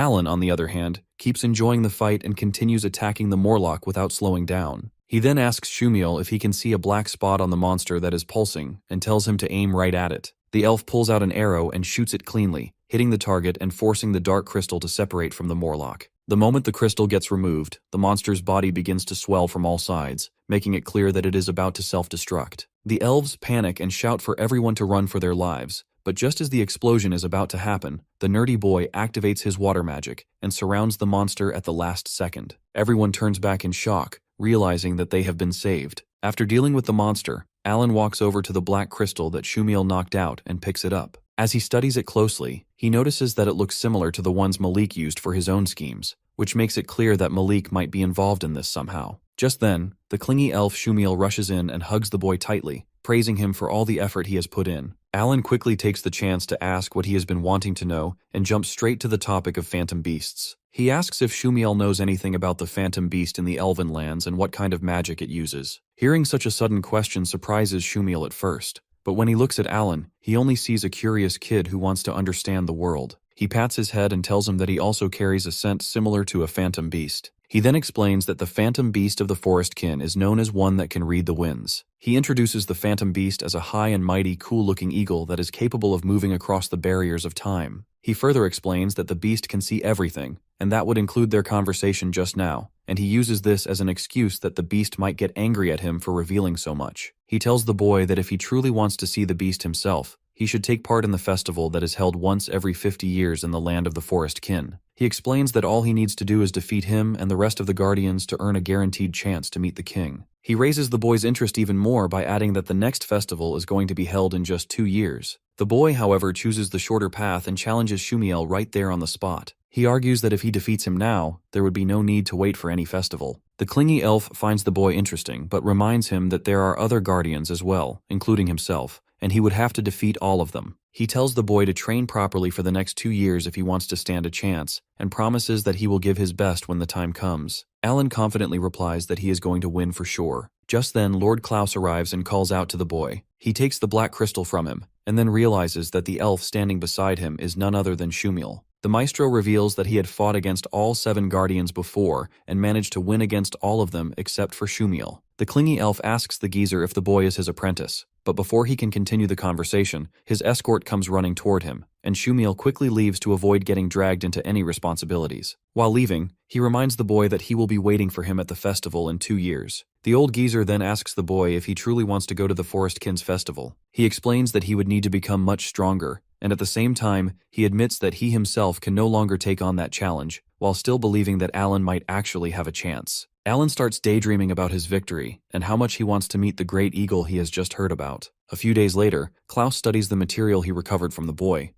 Alan, on the other hand, keeps enjoying the fight and continues attacking the Morlock without slowing down. He then asks Shumiel if he can see a black spot on the monster that is pulsing and tells him to aim right at it. The elf pulls out an arrow and shoots it cleanly, hitting the target and forcing the dark crystal to separate from the Morlock. The moment the crystal gets removed, the monster's body begins to swell from all sides, making it clear that it is about to self-destruct. The elves panic and shout for everyone to run for their lives, but just as the explosion is about to happen, the nerdy boy activates his water magic and surrounds the monster at the last second. Everyone turns back in shock, realizing that they have been saved. After dealing with the monster, Alan walks over to the black crystal that Shumiel knocked out and picks it up. As he studies it closely, he notices that it looks similar to the ones Malik used for his own schemes, which makes it clear that Malik might be involved in this somehow. Just then, the clingy elf Shumiel rushes in and hugs the boy tightly, praising him for all the effort he has put in. Alan quickly takes the chance to ask what he has been wanting to know and jumps straight to the topic of phantom beasts. He asks if Shumiel knows anything about the phantom beast in the Elven lands and what kind of magic it uses. Hearing such a sudden question surprises Shumiel at first, but when he looks at Alan, he only sees a curious kid who wants to understand the world. He pats his head and tells him that he also carries a scent similar to a phantom beast. He then explains that the phantom beast of the forest kin is known as one that can read the winds. He introduces the phantom beast as a high and mighty, cool-looking eagle that is capable of moving across the barriers of time. He further explains that the beast can see everything, and that would include their conversation just now, and he uses this as an excuse that the beast might get angry at him for revealing so much. He tells the boy that if he truly wants to see the beast himself, he should take part in the festival that is held once every 50 years in the land of the forest kin. He explains that all he needs to do is defeat him and the rest of the guardians to earn a guaranteed chance to meet the king. He raises the boy's interest even more by adding that the next festival is going to be held in just 2 years. The boy, however, chooses the shorter path and challenges Shumiel right there on the spot. He argues that if he defeats him now, there would be no need to wait for any festival. The clingy elf finds the boy interesting, but reminds him that there are other guardians as well, including himself, and he would have to defeat all of them. He tells the boy to train properly for the next 2 years if he wants to stand a chance, and promises that he will give his best when the time comes. Alan confidently replies that he is going to win for sure. Just then, Lord Klaus arrives and calls out to the boy. He takes the black crystal from him, and then realizes that the elf standing beside him is none other than Shumiel. The maestro reveals that he had fought against all 7 guardians before and managed to win against all of them except for Shumiel. The clingy elf asks the geezer if the boy is his apprentice, but before he can continue the conversation, his escort comes running toward him, and Shumiel quickly leaves to avoid getting dragged into any responsibilities. While leaving, he reminds the boy that he will be waiting for him at the festival in 2 years. The old geezer then asks the boy if he truly wants to go to the Forest Kin's festival. He explains that he would need to become much stronger, and at the same time, he admits that he himself can no longer take on that challenge, while still believing that Alan might actually have a chance. Alan starts daydreaming about his victory, and how much he wants to meet the great eagle he has just heard about. A few days later, Klaus studies the material he recovered from the boy.